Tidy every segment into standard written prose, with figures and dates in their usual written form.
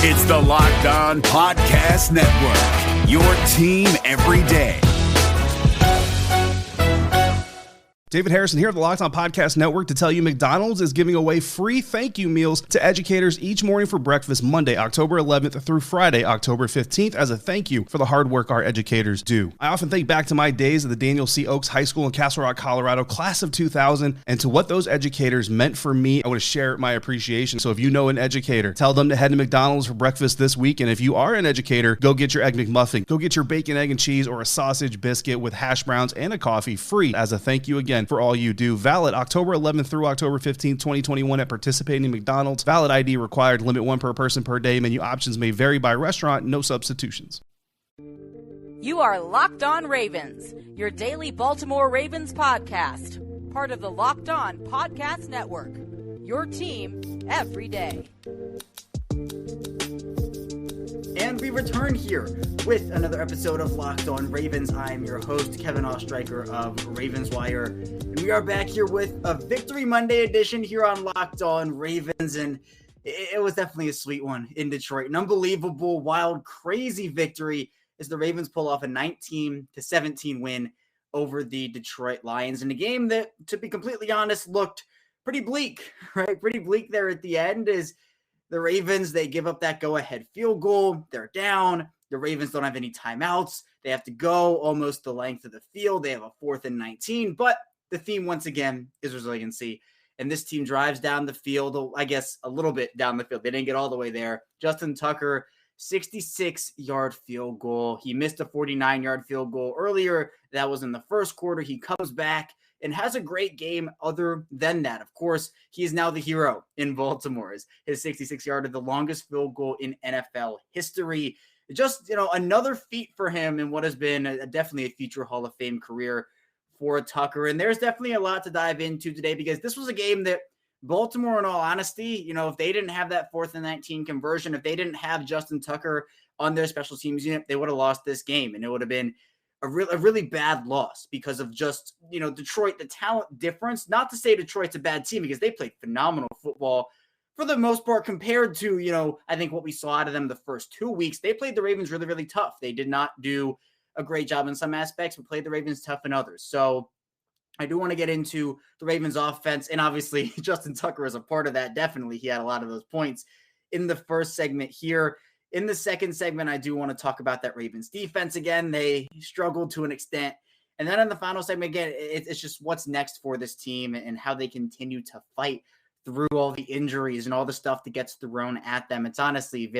It's the Locked On Podcast Network, your team every day. David Harrison here at the Locked On Podcast Network to tell you McDonald's is giving away free thank you meals to educators each morning for breakfast Monday, October 11th through Friday, October 15th as a thank you for the hard work our educators do. I often think back to my days at the Daniel C. Oakes High School in Castle Rock, Colorado, class of 2000, and to what those educators meant for me. I want to share my appreciation. So if you know an educator, tell them to head to McDonald's for breakfast this week. And if you are an educator, go get your Egg McMuffin. Go get your bacon, egg, and cheese or a sausage biscuit with hash browns and a coffee free as a thank you again for all you do. Valid October 11th through October 15th, 2021 at participating McDonald's. Valid ID required. Limit 1 per person per day. Menu options may vary by restaurant. No substitutions. You are Locked On Ravens, your daily Baltimore Ravens podcast. Part of the Locked On Podcast Network, your team every day. And we return here with another episode of Locked On Ravens. I am your host, Kevin Ostreicher of Ravenswire. And we are back here with a Victory Monday edition here on Locked On Ravens. And it was definitely a sweet one in Detroit. An unbelievable, wild, crazy victory as the Ravens pull off a 19-17 win over the Detroit Lions in a game that, to be completely honest, looked pretty bleak, right? Pretty bleak there at the end as the Ravens, they give up that go-ahead field goal. They're down. The Ravens don't have any timeouts. They have to go almost the length of the field. They have a 4th and 19. But the theme, once again, is resiliency. And this team drives down the field, I guess a little bit down the field. They didn't get all the way there. Justin Tucker, 66-yard field goal. He missed a 49-yard field goal earlier. That was in the first quarter. He comes back and has a great game other than that. Of course, he is now the hero in Baltimore. His 66-yarder, the longest field goal in NFL history. Just, another feat for him in what has been definitely a future Hall of Fame career for Tucker. And there's definitely a lot to dive into today because this was a game that Baltimore, in all honesty, if they didn't have that 4th and 19 conversion, if they didn't have Justin Tucker on their special teams unit, they would have lost this game. And it would have been a really bad loss because of just, Detroit, the talent difference. Not to say Detroit's a bad team because they played phenomenal football for the most part compared to, I think what we saw out of them the first 2 weeks. They played the Ravens really, really tough. They did not do a great job in some aspects, but played the Ravens tough in others. So I do want to get into the Ravens offense, and obviously Justin Tucker is a part of that. Definitely, he had a lot of those points in the first segment here. In the second segment, I do want to talk about that Ravens defense again. They struggled to an extent. And then in the final segment, again, it's just what's next for this team and how they continue to fight through all the injuries and all the stuff that gets thrown at them. It's honestly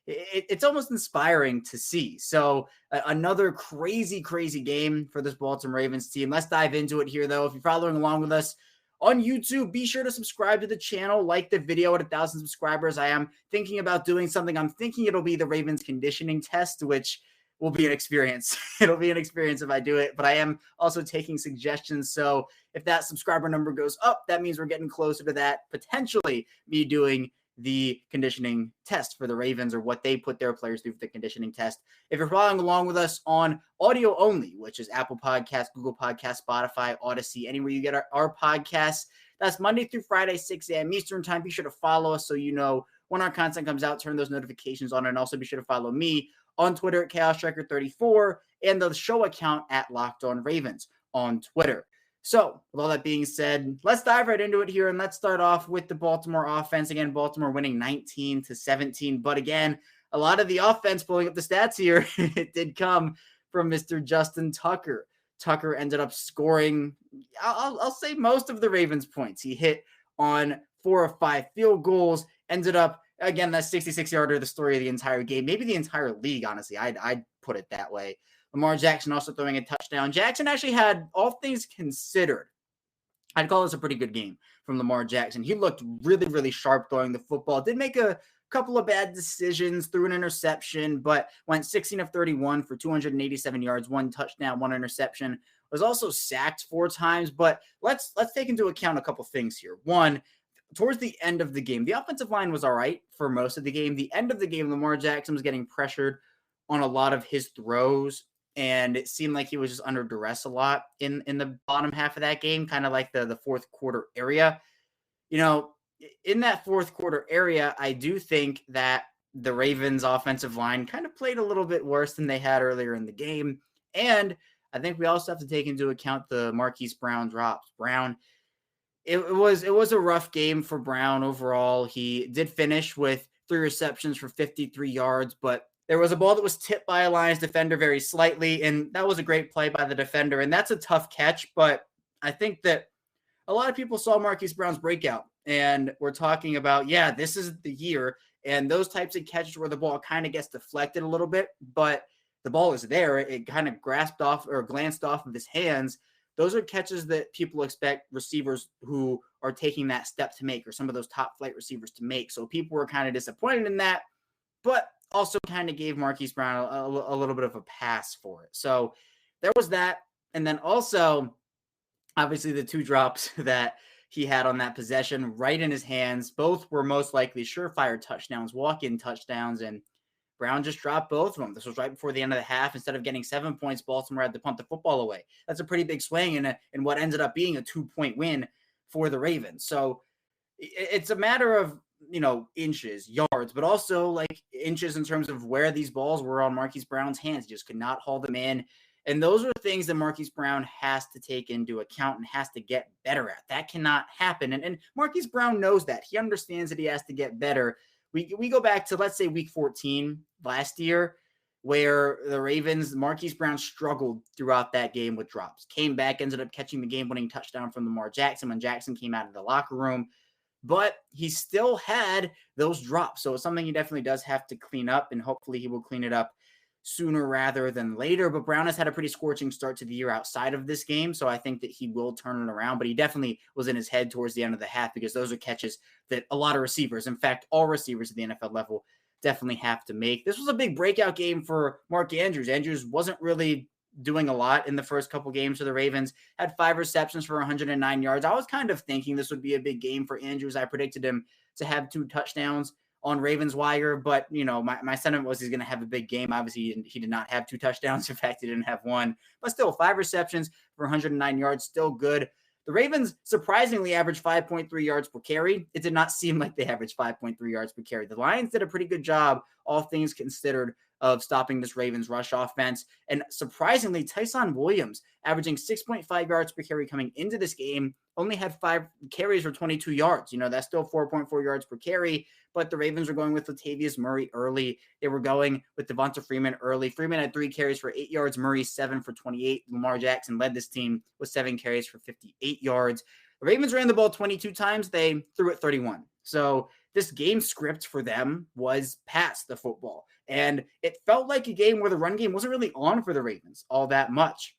it's almost inspiring to see. So another crazy game for this Baltimore Ravens team. Let's dive into it here, though. If you're following along with us on YouTube, be sure to subscribe to the channel, like the video at 1,000 subscribers. I am thinking about doing something. I'm thinking it'll be the Ravens conditioning test, which will be an experience. It'll be an experience if I do it, but I am also taking suggestions. So if that subscriber number goes up, that means we're getting closer to that, potentially me doing the conditioning test for the Ravens or what they put their players through for the conditioning test. If you're following along with us on audio only, which is Apple Podcasts, Google Podcasts, Spotify, Odyssey, anywhere you get our podcasts, that's Monday through Friday, 6 a.m. Eastern time. Be sure to follow us so you know when our content comes out, turn those notifications on, and also be sure to follow me on Twitter at ChaosStriker34 and the show account at Locked On Ravens on Twitter. So with all that being said, let's dive right into it here, and let's start off with the Baltimore offense. Again, Baltimore winning 19-17, but again, a lot of the offense pulling up the stats here, it did come from Mr. Justin Tucker. Tucker ended up scoring, I'll say most of the Ravens' points. He hit on 4 of 5 field goals, ended up, again, that 66-yarder, the story of the entire game, maybe the entire league, honestly. I'd put it that way. Lamar Jackson also throwing a touchdown. Jackson actually had, all things considered, I'd call this a pretty good game from Lamar Jackson. He looked really, really sharp throwing the football. Did make a couple of bad decisions, threw an interception, but went 16 of 31 for 287 yards, 1 touchdown, 1 interception. Was also sacked 4 times, but let's take into account a couple things here. One, towards the end of the game, the offensive line was all right for most of the game. The end of the game, Lamar Jackson was getting pressured on a lot of his throws, and it seemed like he was just under duress a lot in the bottom half of that game, kind of like the fourth quarter area. In that fourth quarter area, I do think that the Ravens offensive line kind of played a little bit worse than they had earlier in the game. And I think we also have to take into account the Marquise Brown drops. It was a rough game for Brown overall. He did finish with 3 receptions for 53 yards, but there was a ball that was tipped by a Lions defender very slightly, and that was a great play by the defender, and that's a tough catch, but I think that a lot of people saw Marquise Brown's breakout, and we're talking about, this is the year, and those types of catches where the ball kind of gets deflected a little bit, but the ball is there. It kind of glanced off of his hands. Those are catches that people expect receivers who are taking that step to make, or some of those top flight receivers to make. So people were kind of disappointed in that, but also kind of gave Marquise Brown a little bit of a pass for it. So there was that. And then also, obviously, the 2 drops that he had on that possession right in his hands, both were most likely surefire touchdowns, walk-in touchdowns, and Brown just dropped both of them. This was right before the end of the half. Instead of getting 7 points, Baltimore had to punt the football away. That's a pretty big swing in what ended up being a 2-point win for the Ravens. So it's a matter of, inches, yards, but also like inches in terms of where these balls were on Marquise Brown's hands. He just could not haul them in. And those are things that Marquise Brown has to take into account and has to get better at. That cannot happen. And Marquise Brown knows that. He understands that he has to get better. We go back to, let's say, week 14 last year, where the Ravens, Marquise Brown struggled throughout that game with drops. Came back, ended up catching the game-winning touchdown from Lamar Jackson when Jackson came out of the locker room. But he still had those drops. So it's something he definitely does have to clean up, and hopefully he will clean it up sooner rather than later. But Brown has had a pretty scorching start to the year outside of this game, so I think that he will turn it around. But he definitely was in his head towards the end of the half, because those are catches that a lot of receivers, in fact, all receivers at the NFL level, definitely have to make. This was a big breakout game for Mark Andrews. Andrews wasn't really doing a lot in the first couple games for the Ravens, had 5 receptions for 109 yards. I was kind of thinking this would be a big game for Andrews. I predicted him to have 2 touchdowns on Ravens Wire, but my sentiment was he's going to have a big game. Obviously, he did not have 2 touchdowns. In fact, he didn't have 1, but still 5 receptions for 109 yards, still good. The Ravens surprisingly averaged 5.3 yards per carry. It did not seem like they averaged 5.3 yards per carry. The Lions did a pretty good job, all things considered, of stopping this Ravens rush offense. And surprisingly, Tyson Williams, averaging 6.5 yards per carry coming into this game, only had 5 carries for 22 yards. That's still 4.4 yards per carry, but the Ravens were going with Latavius Murray early. They were going with Devonta Freeman early. Freeman had 3 carries for 8 yards, Murray 7 for 28. Lamar Jackson led this team with 7 carries for 58 yards. The Ravens ran the ball 22 times. They threw it 31. So this game script for them was pass the football. And it felt like a game where the run game wasn't really on for the Ravens all that much.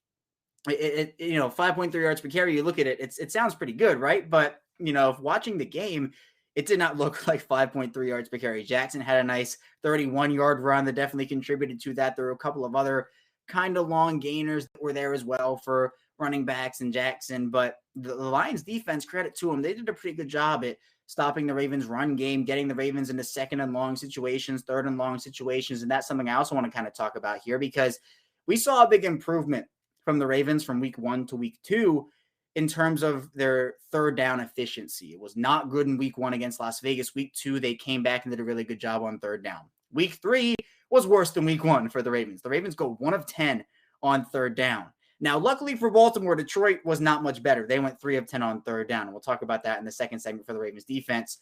5.3 yards per carry, you look at it, it sounds pretty good, right? But, watching the game, it did not look like 5.3 yards per carry. Jackson had a nice 31-yard run that definitely contributed to that. There were a couple of other kind of long gainers that were there as well for running backs and Jackson. But the Lions defense, credit to them, they did a pretty good job at stopping the Ravens run game, getting the Ravens into 2nd and long situations, 3rd and long situations. And that's something I also want to kind of talk about here, because we saw a big improvement from the Ravens from week 1 to week 2 in terms of their 3rd down efficiency. It was not good in week 1 against Las Vegas. Week 2, they came back and did a really good job on 3rd down. Week 3 was worse than week 1 for the Ravens. The Ravens go 1 of 10 on 3rd down. Now, luckily for Baltimore, Detroit was not much better. They went 3 of 10 on 3rd down. And we'll talk about that in the second segment for the Ravens defense.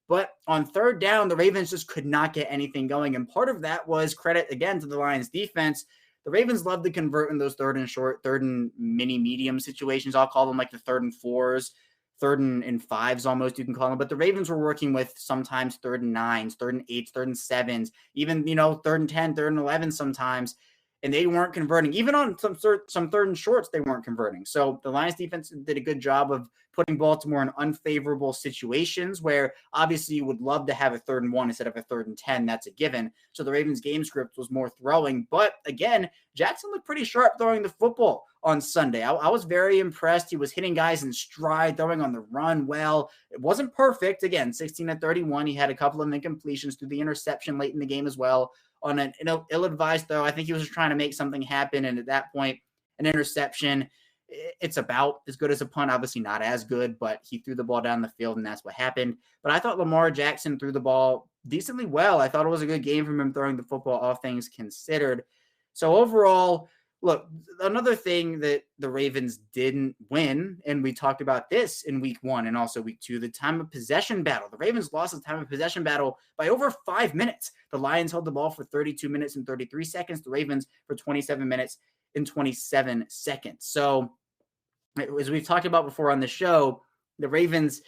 But on 3rd down, the Ravens just could not get anything going. And part of that was credit, again, to the Lions defense. The Ravens love to convert in those 3rd and short, 3rd and mini medium situations. I'll call them like the 3rd and 4s, 3rd and 5s almost, you can call them. But the Ravens were working with sometimes 3rd and 9s, 3rd and 8s, 3rd and 7s, even, 3rd and 10, 3rd and 11 sometimes. And they weren't converting. Even on some 3rd and shorts, they weren't converting. So the Lions defense did a good job of putting Baltimore in unfavorable situations where obviously you would love to have a 3rd and 1 instead of a 3rd and 10. That's a given. So the Ravens game script was more throwing. But again, Jackson looked pretty sharp throwing the football on Sunday. I was very impressed. He was hitting guys in stride, throwing on the run well. It wasn't perfect. Again, 16-31. He had a couple of incompletions through the interception late in the game as well. On an ill-advised throw, I think he was just trying to make something happen. And at that point, an interception, it's about as good as a punt. Obviously not as good, but he threw the ball down the field, and that's what happened. But I thought Lamar Jackson threw the ball decently well. I thought it was a good game from him throwing the football, all things considered. So overall, look, another thing that the Ravens didn't win, and we talked about this in week 1 and also week 2, the time of possession battle. The Ravens lost the time of possession battle by over 5 minutes. The Lions held the ball for 32 minutes and 33 seconds. The Ravens for 27 minutes and 27 seconds. So as we've talked about before on the show, the Ravens,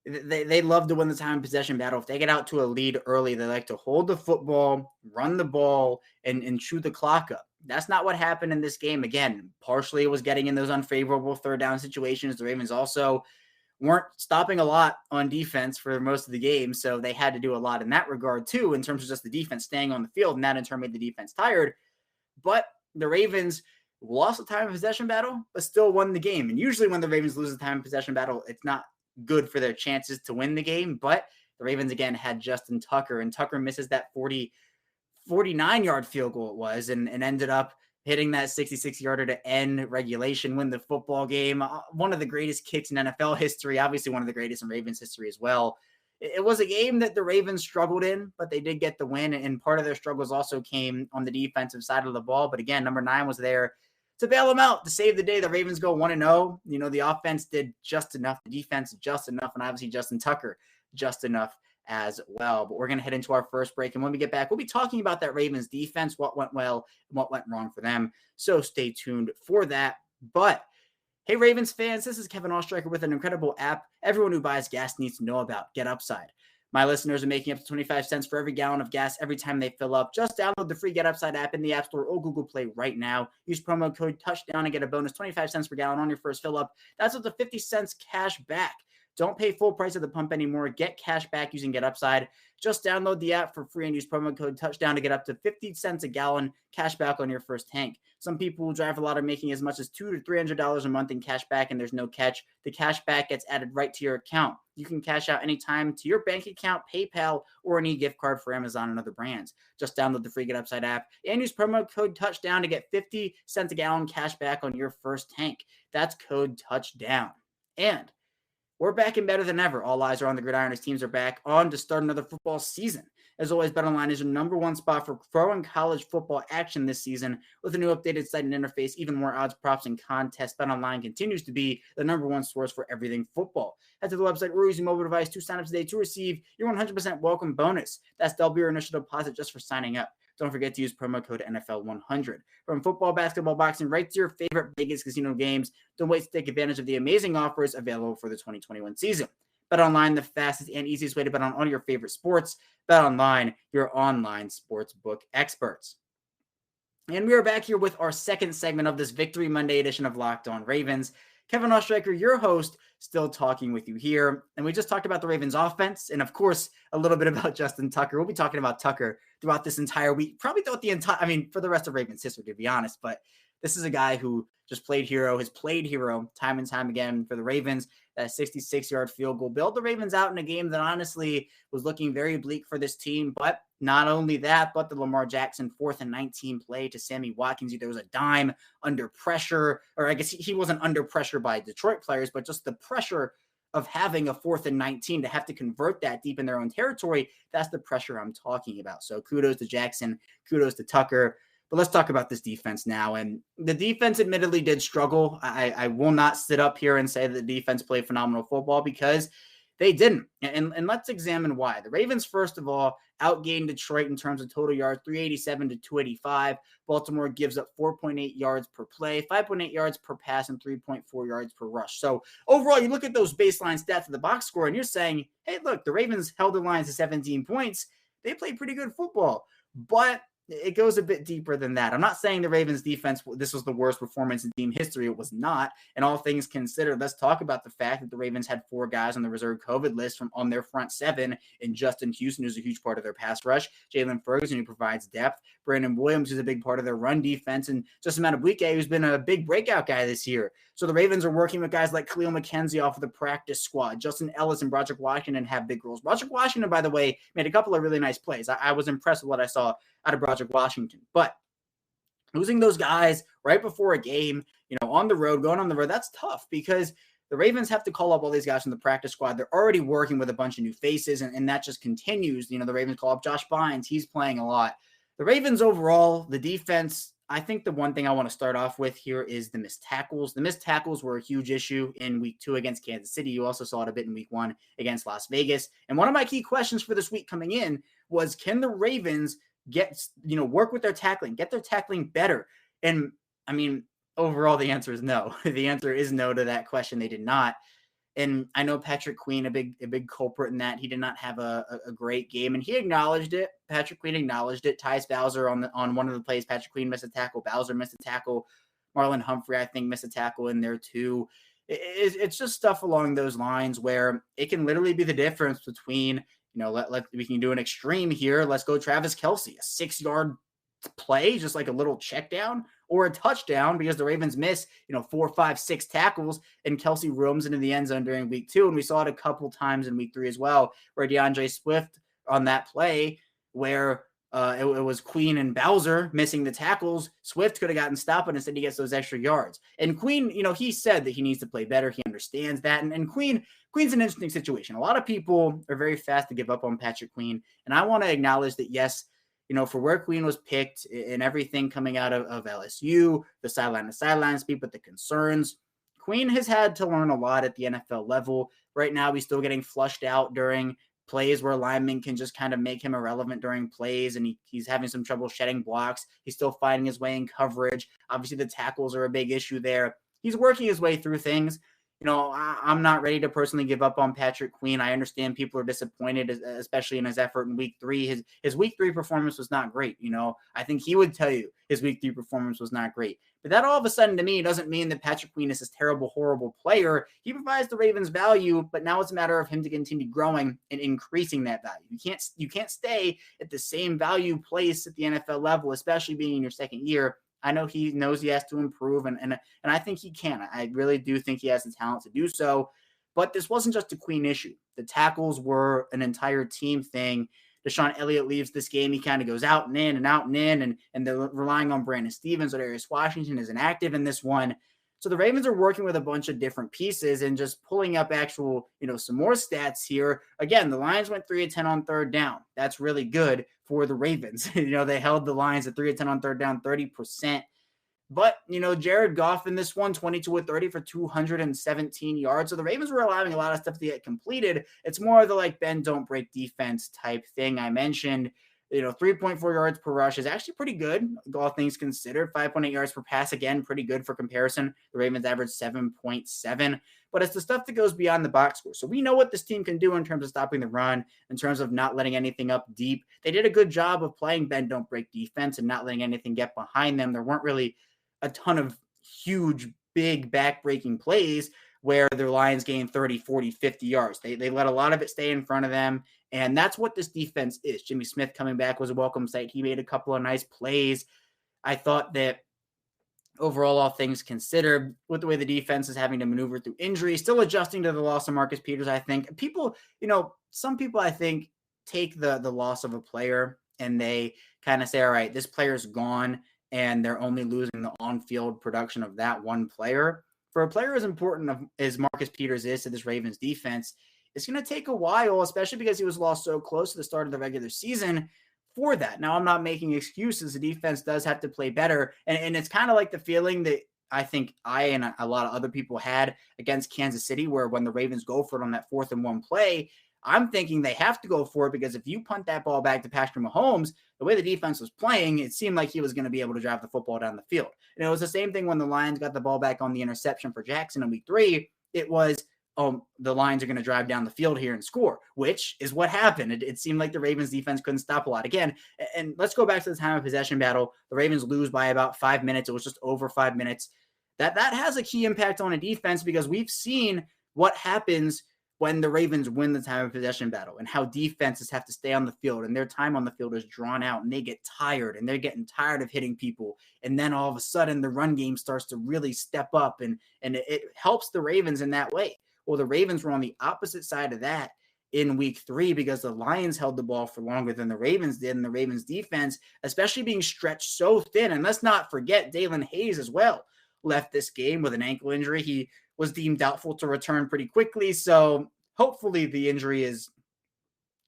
they love to win the time possession battle. If they get out to a lead early, they like to hold the football, run the ball, and chew the clock up. That's not what happened in this game. Again, partially it was getting in those unfavorable third down situations. The Ravens also weren't stopping a lot on defense for most of the game, so they had to do a lot in that regard too, in terms of just the defense staying on the field, and that in turn made the defense tired. But the Ravens lost the time of possession battle, but still won the game. And usually when the Ravens lose the time of possession battle, it's not good for their chances to win the game. But the Ravens, again, had Justin Tucker, and Tucker misses that 49-yard field goal it was, and ended up hitting that 66-yarder to end regulation, win the football game. One of the greatest kicks in NFL history, obviously one of the greatest in Ravens history as well. It was a game that the Ravens struggled in, but they did get the win, and part of their struggles also came on the defensive side of the ball. But again, number 9 was there to bail them out, to save the day. The Ravens go 1-0. You know, the offense did just enough, the defense just enough, and obviously Justin Tucker just enough as well. But we're going to head into our first break, and when we get back, we'll be talking about that Ravens defense, what went well and what went wrong for them. So stay tuned for that. But hey, Ravens fans, this is Kevin Oestreicher with an incredible app everyone who buys gas needs to know about, Get Upside. My listeners are making up to 25 cents for every gallon of gas every time they fill up. Just download the free Get Upside app in the App Store or Google Play right now. Use promo code TOUCHDOWN and get a bonus 25 cents per gallon on your first fill up. That's up to 50 cents cash back. Don't pay full price at the pump anymore. Get cash back using Get Upside. Just download the app for free and use promo code TOUCHDOWN to get up to 50 cents a gallon cash back on your first tank. Some people who drive a lot are making as much as $200 to $300 a month in cash back, and there's no catch. The cash back gets added right to your account. You can cash out anytime to your bank account, PayPal, or any gift card for Amazon and other brands. Just download the free Get Upside app and use promo code TOUCHDOWN to get 50 cents a gallon cash back on your first tank. That's code TOUCHDOWN. And we're back and better than ever. All eyes are on the gridiron as teams are back on to start another football season. As always, BetOnline is your number one spot for pro and college football action this season. With a new updated site and interface, even more odds, props, and contests, BetOnline continues to be the number one source for everything football. Head to the website or use your mobile device to sign up today to receive your 100% welcome bonus. That's double your initial deposit just for signing up. Don't forget to use promo code NFL100. From football, basketball, boxing, right to your favorite Vegas casino games, don't wait to take advantage of the amazing offers available for the 2021 season. BetOnline, the fastest and easiest way to bet on all your favorite sports. BetOnline, your online sportsbook experts. And we are back here with our second segment of this Victory Monday edition of Locked On Ravens. Kevin Oestreicher, your host, still talking with you here. And we just talked about the Ravens offense and, of course, a little bit about Justin Tucker. We'll be talking about Tucker throughout this entire week, probably throughout the entire, for the rest of Ravens history, to be honest. But this is a guy who just played hero, has played hero time and time again for the Ravens. That 66-yard field goal bailed the Ravens out in a game that honestly was looking very bleak for this team. But not only that, but the Lamar Jackson 4th and 19 play to Sammy Watkins. There was a dime under pressure, or I guess he wasn't under pressure by Detroit players, but just the pressure of having a 4th and 19 to have to convert that deep in their own territory. That's the pressure I'm talking about. So kudos to Jackson, kudos to Tucker. But let's talk about this defense now. And the defense admittedly did struggle. I will not sit up here and say that the defense played phenomenal football, because they didn't. And let's examine why. The Ravens, first of all, outgained Detroit in terms of total yards, 387 to 285. Baltimore gives up 4.8 yards per play, 5.8 yards per pass, and 3.4 yards per rush. So overall, you look at those baseline stats of the box score, and you're saying, hey, look, the Ravens held the Lions to 17 points. They played pretty good football. But it goes a bit deeper than that. I'm not saying the Ravens defense, this was the worst performance in team history. It was not. And all things considered, let's talk about the fact that the Ravens had 4 guys on the reserve COVID list on their front 7, in Justin Houston, who's a huge part of their pass rush, Jalen Ferguson, who provides depth, Brandon Williams, who's a big part of their run defense, and Justin Madubuike, who's been a big breakout guy this year. So the Ravens are working with guys like Khalil McKenzie off of the practice squad. Justin Ellis and Broderick Washington have big roles. Broderick Washington, by the way, made a couple of really nice plays. I was impressed with what I saw out of Broderick Washington. But losing those guys right before a game, on the road, going on the road, that's tough, because the Ravens have to call up all these guys from the practice squad. They're already working with a bunch of new faces, and that just continues. The Ravens call up Josh Bynes. He's playing a lot. The Ravens overall, the defense, I think the one thing I want to start off with here is the missed tackles. The missed tackles were a huge issue in week 2 against Kansas City. You also saw it a bit in week 1 against Las Vegas. And one of my key questions for this week coming in was, can the Ravens work with their tackling, get their tackling better? And I mean, overall, the answer is no. The answer is no to that question. They did not. And I know Patrick Queen, a big culprit in that. He did not have a great game, and he acknowledged it. Patrick Queen acknowledged it. Tyus Bowser on one of the plays, Patrick Queen missed a tackle. Bowser missed a tackle. Marlon Humphrey, I think, missed a tackle in there too. It's just stuff along those lines where it can literally be the difference between, we can do an extreme here. Let's go Travis Kelce, a 6-yard play, just like a little check down, or a touchdown because the Ravens miss, 4, 5, 6 tackles, and Kelce roams into the end zone during week 2. And we saw it a couple times in week 3 as well, where DeAndre Swift on that play where it was Queen and Bowser missing the tackles. Swift could have gotten stopped, but instead he gets those extra yards. And Queen, he said that he needs to play better. He understands that. And Queen's an interesting situation. A lot of people are very fast to give up on Patrick Queen. And I want to acknowledge that, yes, for where Queen was picked and everything coming out of LSU, the sideline speak, but the concerns, Queen has had to learn a lot at the NFL level. Right now, he's still getting flushed out during plays where linemen can just kind of make him irrelevant during plays, and he's having some trouble shedding blocks. He's still finding his way in coverage. Obviously, the tackles are a big issue there. He's working his way through things. I'm not ready to personally give up on Patrick Queen. I understand people are disappointed, especially in his effort in week 3. His week 3 performance was not great. I think he would tell you his week 3 performance was not great. But that all of a sudden to me doesn't mean that Patrick Queen is this terrible, horrible player. He provides the Ravens value, but now it's a matter of him to continue growing and increasing that value. You can't stay at the same value place at the NFL level, especially being in your second year. I know he knows he has to improve, and I think he can. I really do think he has the talent to do so. But this wasn't just a Queen issue. The tackles were an entire team thing. Deshaun Elliott leaves this game. He kind of goes out and in and out and in, and they're relying on Brandon Stevens. Or Darius Washington is inactive in this one. So the Ravens are working with a bunch of different pieces and just pulling up actual, some more stats here. Again, the Lions went 3 of 10 on third down. That's really good for the Ravens. They held the Lions at 3 of 10 on third down, 30%. But, Jared Goff in this one, 22 of 30 for 217 yards. So the Ravens were allowing a lot of stuff to get completed. It's more of the bend, don't break defense type thing I mentioned. 3.4 yards per rush is actually pretty good, all things considered. 5.8 yards per pass, again, pretty good for comparison. The Ravens averaged 7.7. But it's the stuff that goes beyond the box score. So we know what this team can do in terms of stopping the run, in terms of not letting anything up deep. They did a good job of playing bend, don't break defense and not letting anything get behind them. There weren't really a ton of huge, big back-breaking plays where the Lions gained 30, 40, 50 yards. They let a lot of it stay in front of them, and that's what this defense is. Jimmy Smith coming back was a welcome sight. He made a couple of nice plays. I thought that overall, all things considered, with the way the defense is having to maneuver through injury, still adjusting to the loss of Marcus Peters, I think. Some people, I think, take the loss of a player and they kind of say, all right, this player's gone, and they're only losing the on-field production of that one player. For a player as important as Marcus Peters is to this Ravens defense, it's going to take a while, especially because he was lost so close to the start of the regular season for that. Now, I'm not making excuses. The defense does have to play better. And it's kind of like the feeling that I think I and a lot of other people had against Kansas City, where when the Ravens go for it on that 4th and 1 play, I'm thinking they have to go for it because if you punt that ball back to Patrick Mahomes, the way the defense was playing, it seemed like he was going to be able to drive the football down the field. And it was the same thing when the Lions got the ball back on the interception for Jackson in week 3. It was, the Lions are going to drive down the field here and score, which is what happened. It seemed like the Ravens defense couldn't stop a lot. Again, and let's go back to the time of possession battle. The Ravens lose by about 5 minutes. It was just over 5 minutes. That has a key impact on a defense because we've seen what happens when the Ravens win the time of possession battle and how defenses have to stay on the field and their time on the field is drawn out and they get tired and they're getting tired of hitting people. And then all of a sudden the run game starts to really step up and it helps the Ravens in that way. Well, the Ravens were on the opposite side of that in week 3 because the Lions held the ball for longer than the Ravens did. And the Ravens defense, especially being stretched so thin. And let's not forget Dalen Hayes as well left this game with an ankle injury. He was deemed doubtful to return pretty quickly. So hopefully the injury is,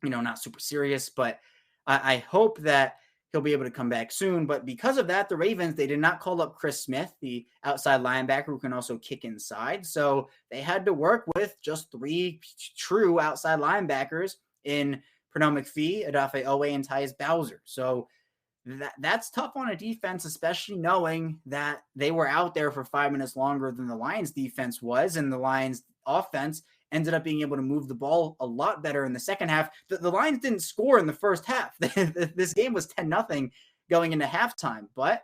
not super serious, but I hope that he'll be able to come back soon. But because of that, the Ravens, they did not call up Chris Smith, the outside linebacker who can also kick inside. So they had to work with just 3 true outside linebackers in Pernell McPhee, Odafe Owe, and Tyus Bowser. So that's tough on a defense, especially knowing that they were out there for 5 minutes longer than the Lions defense was, and the Lions offense ended up being able to move the ball a lot better in the second half. The Lions didn't score in the first half. This game was 10-0 going into halftime, but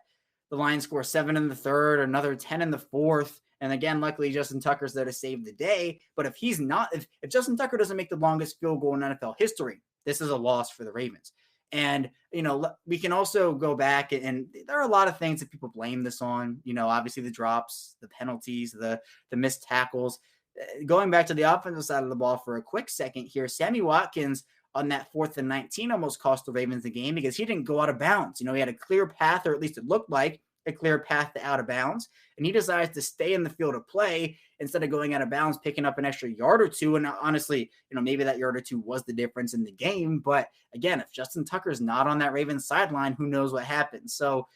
the Lions score 7 in the third, another 10 in the fourth. And again, luckily Justin Tucker's there to save the day. But if Justin Tucker doesn't make the longest field goal in NFL history, this is a loss for the Ravens. And, we can also go back, and there are a lot of things that people blame this on, obviously the drops, the penalties, the missed tackles. Going back to the offensive side of the ball for a quick second here, Sammy Watkins on that 4th and 19 almost cost the Ravens the game because he didn't go out of bounds. He had a clear path, or at least it looked like a clear path to out of bounds, and he decides to stay in the field of play instead of going out of bounds, picking up an extra yard or two. And honestly, maybe that yard or two was the difference in the game. But again, if Justin Tucker's not on that Ravens sideline, who knows what happens? So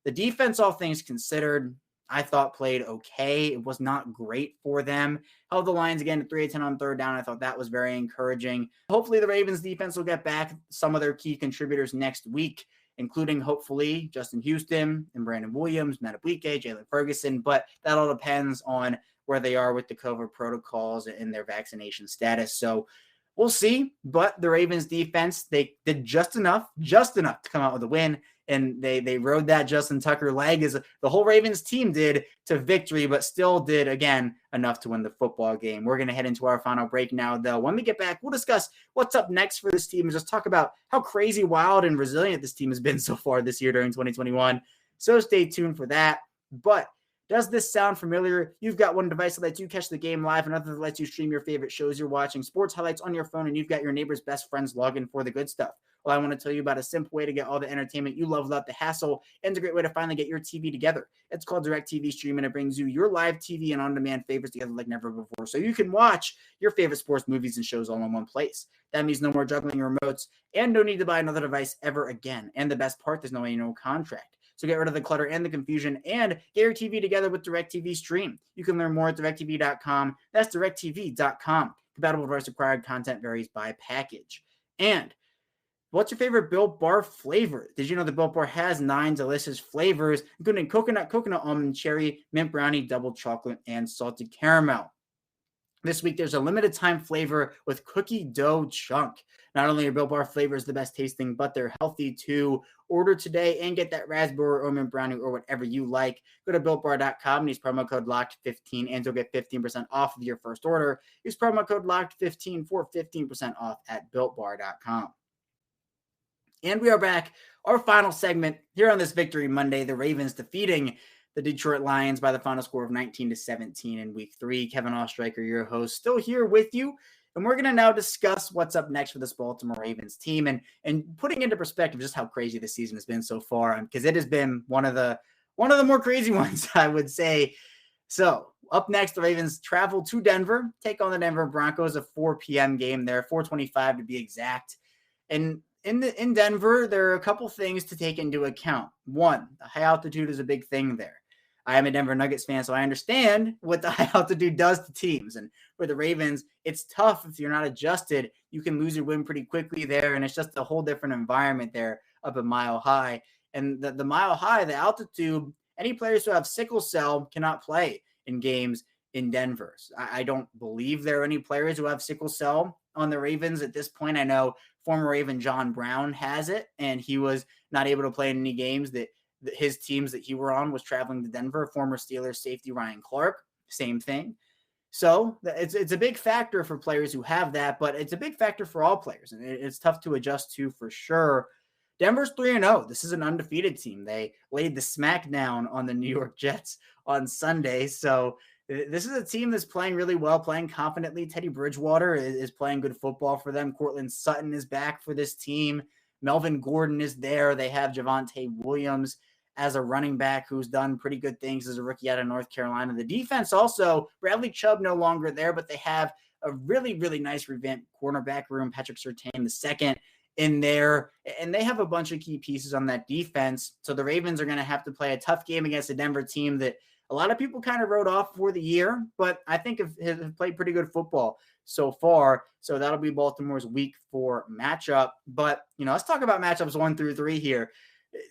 the defense, all things considered, I thought played okay. It was not great for them. Held the Lions again to 3-10 on third down. I thought that was very encouraging. Hopefully the Ravens defense will get back some of their key contributors next week, including hopefully Justin Houston and Brandon Williams, Matt Abuike, Jalen Ferguson. But that all depends on where they are with the COVID protocols and their vaccination status. So we'll see. But the Ravens defense, they did just enough to come out with a win. And they rode that Justin Tucker leg, as the whole Ravens team did, to victory, but still did, again, enough to win the football game. We're going to head into our final break now, though. When we get back, we'll discuss what's up next for this team and just talk about how crazy, wild, and resilient this team has been so far this year during 2021. So stay tuned for that. But does this sound familiar? You've got one device that lets you catch the game live, another that lets you stream your favorite shows you're watching, sports highlights on your phone, and you've got your neighbor's best friends login for the good stuff. Well, I want to tell you about a simple way to get all the entertainment you love without the hassle, and a great way to finally get your TV together. It's called DirecTV Stream, and it brings you your live TV and on-demand favorites together like never before, so you can watch your favorite sports, movies, and shows all in one place. That means no more juggling your remotes, and no need to buy another device ever again. And the best part, there's no annual contract. So get rid of the clutter and the confusion and get your TV together with DirecTV Stream. You can learn more at DirecTV.com. That's DirecTV.com. Compatible device required. Content varies by package. And what's your favorite Built Bar flavor? Did you know that Built Bar has 9 delicious flavors, including coconut, almond, cherry, mint brownie, double chocolate, and salted caramel? This week, there's a limited time flavor with cookie dough chunk. Not only are Built Bar flavors the best tasting, but they're healthy too. Order today and get that raspberry or mint brownie or whatever you like. Go to BuiltBar.com and use promo code LOCKED15 and you'll get 15% off of your first order. Use promo code LOCKED15 for 15% off at BuiltBar.com. And we are back. Our final segment here on this Victory Monday, the Ravens defeating the Detroit Lions by the final score of 19-17 in week 3. Kevin Ostreicher, your host, still here with you. And we're going to now discuss what's up next for this Baltimore Ravens team and putting into perspective just how crazy the season has been so far, because it has been one of the more crazy ones, I would say. So up next, the Ravens travel to Denver, take on the Denver Broncos, a 4 p.m. game there, 4:25 to be exact. And in Denver, there are a couple things to take into account. One, the high altitude is a big thing there. I am a Denver Nuggets fan, so I understand what the high altitude does to teams. And for the Ravens, it's tough if you're not adjusted. You can lose your win pretty quickly there, and it's just a whole different environment there up a mile high. And the mile high, the altitude, any players who have sickle cell cannot play in games in Denver. So I don't believe there are any players who have sickle cell on the Ravens at this point. I know former Raven John Brown has it, and he was not able to play in any games that his teams that he were on was traveling to Denver. Former Steelers safety Ryan Clark, same thing. So it's a big factor for players who have that, but it's a big factor for all players, and it's tough to adjust to for sure. Denver's 3-0. This is an undefeated team. They laid the smackdown on the New York Jets on Sunday. So this is a team that's playing really well, playing confidently. Teddy Bridgewater is playing good football for them. Courtland Sutton is back for this team. Melvin Gordon is there. They have Javonte Williams as a running back who's done pretty good things as a rookie out of North Carolina. The defense also, Bradley Chubb no longer there, but they have a really, really nice revamped cornerback room. Patrick Surtain II in there, and they have a bunch of key pieces on that defense. So the Ravens are going to have to play a tough game against a Denver team that a lot of people kind of wrote off for the year, but I think have played pretty good football so far. So that'll be Baltimore's week 4 matchup. But, let's talk about matchups 1 through 3 here.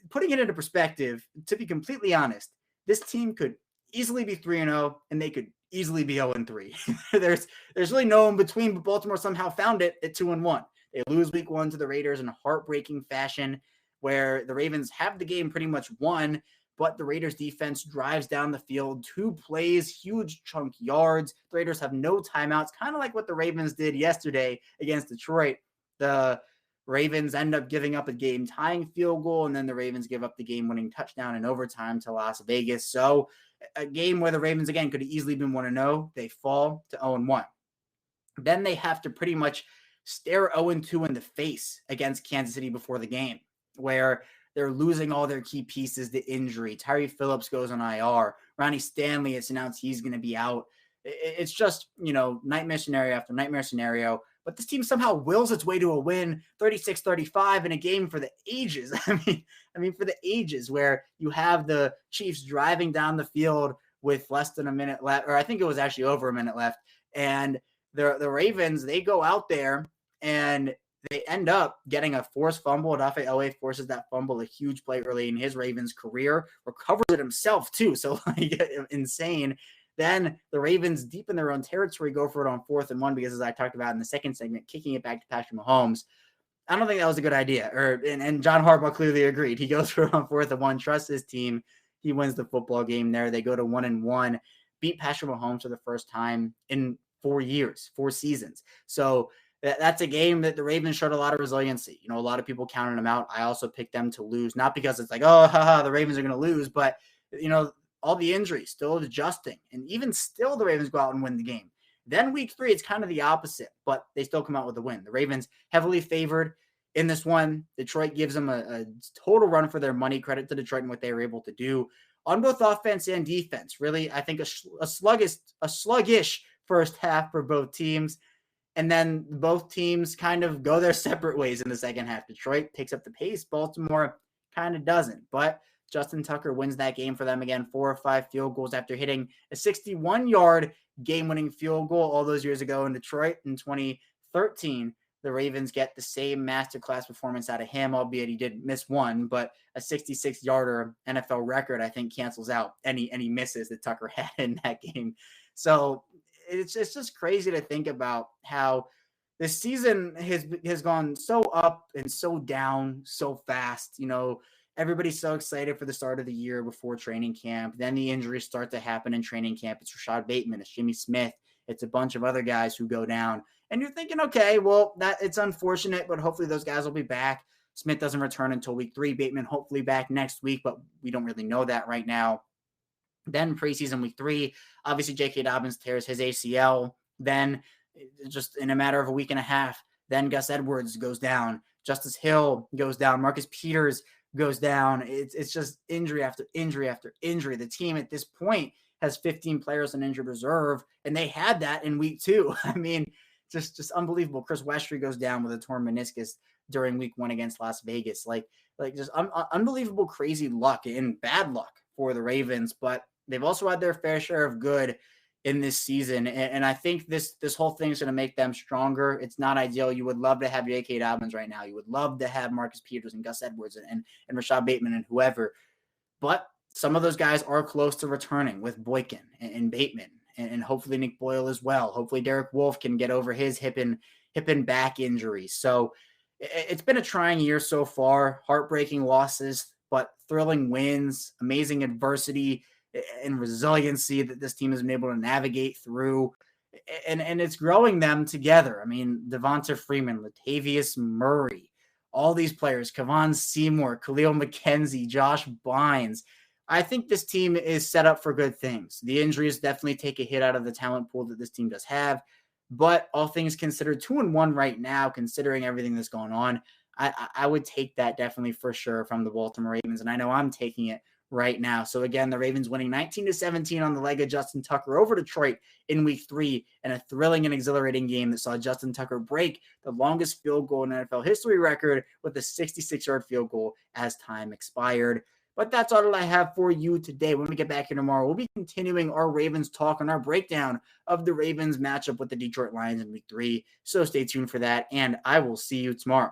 Putting it into perspective, to be completely honest, this team could easily be 3-0 and they could easily be 0-3. There's really no in between, but Baltimore somehow found it at 2-1. They lose week 1 to the Raiders in a heartbreaking fashion where the Ravens have the game pretty much won, but the Raiders defense drives down the field, 2 plays, huge chunk yards. The Raiders have no timeouts, kind of like what the Ravens did yesterday against Detroit. The Ravens end up giving up a game-tying field goal, and then the Ravens give up the game-winning touchdown in overtime to Las Vegas. So a game where the Ravens, again, could have easily been 1-0. They fall to 0-1. Then they have to pretty much stare 0-2 in the face against Kansas City before the game, where they're losing all their key pieces to injury. Tyree Phillips goes on IR. Ronnie Stanley, it's announced he's going to be out. It's just, nightmare scenario after nightmare scenario. But this team somehow wills its way to a win, 36-35 in a game for the ages. I mean, for the ages, where you have the Chiefs driving down the field with less than a minute left, or I think it was actually over a minute left. And the Ravens, they go out there and they end up getting a forced fumble. Odafe Owe forces that fumble, a huge play early in his Ravens career, recovers it himself too. So insane. Then the Ravens, deep in their own territory, go for it on 4th and 1 because, as I talked about in the second segment, kicking it back to Patrick Mahomes. I don't think that was a good idea. And John Harbaugh clearly agreed. He goes for it on 4th and 1, trusts his team. He wins the football game there. They go to 1-1, beat Patrick Mahomes for the first time in 4 years, 4 seasons. So that's a game that the Ravens showed a lot of resiliency. A lot of people counted them out. I also picked them to lose, not because it's like, the Ravens are going to lose, but, all the injuries, still adjusting. And even still, the Ravens go out and win the game. Then week 3, it's kind of the opposite, but they still come out with a win. The Ravens heavily favored in this one. Detroit gives them a total run for their money. Credit to Detroit and what they were able to do on both offense and defense. Really, I think a sluggish first half for both teams. And then both teams kind of go their separate ways in the second half. Detroit takes up the pace. Baltimore kind of doesn't. But Justin Tucker wins that game for them again, 4 or 5 field goals after hitting a 61-yard game-winning field goal all those years ago in Detroit in 2013. The Ravens get the same masterclass performance out of him, albeit he did miss one, but a 66-yarder NFL record, I think, cancels out any misses that Tucker had in that game. So it's just crazy to think about how this season has gone so up and so down so fast. Everybody's so excited for the start of the year before training camp. Then the injuries start to happen in training camp. It's Rashad Bateman, it's Jimmy Smith, it's a bunch of other guys who go down. And you're thinking, okay, well, it's unfortunate, but hopefully those guys will be back. Smith doesn't return until week 3. Bateman hopefully back next week, but we don't really know that right now. Then preseason week 3, obviously J.K. Dobbins tears his ACL. Then just in a matter of a week and a half, then Gus Edwards goes down. Justice Hill goes down. Marcus Peters goes down. It's just injury after injury after injury. The team at this point has 15 players on injured reserve, and they had that in week 2. I mean, just unbelievable. Chris Westry goes down with a torn meniscus during week 1 against Las Vegas. Like just unbelievable, crazy luck and bad luck for the Ravens, but they've also had their fair share of good in this season. And I think this whole thing is going to make them stronger. It's not ideal. You would love to have J.K. Dobbins right now. You would love to have Marcus Peters and Gus Edwards and Rashad Bateman and whoever. But some of those guys are close to returning with Boykin and Bateman and hopefully Nick Boyle as well. Hopefully Derek Wolfe can get over his hip and back injuries. So it's been a trying year so far. Heartbreaking losses, but thrilling wins, amazing adversity and resiliency that this team has been able to navigate through, and it's growing them together. I mean, Devonta Freeman, Latavius Murray, all these players, Kevon Seymour, Khalil McKenzie, Josh Bynes. I think this team is set up for good things. The injuries definitely take a hit out of the talent pool that this team does have, but all things considered, 2-1 right now, considering everything that's going on, I would take that definitely for sure from the Baltimore Ravens. And I know I'm taking it right now. So again, the Ravens winning 19-17 on the leg of Justin Tucker over Detroit in week 3, and a thrilling and exhilarating game that saw Justin Tucker break the longest field goal in NFL history record with a 66-yard field goal as time expired. But that's all that I have for you today. When we get back here tomorrow, we'll be continuing our Ravens talk and our breakdown of the Ravens matchup with the Detroit Lions in week 3. So stay tuned for that, and I will see you tomorrow.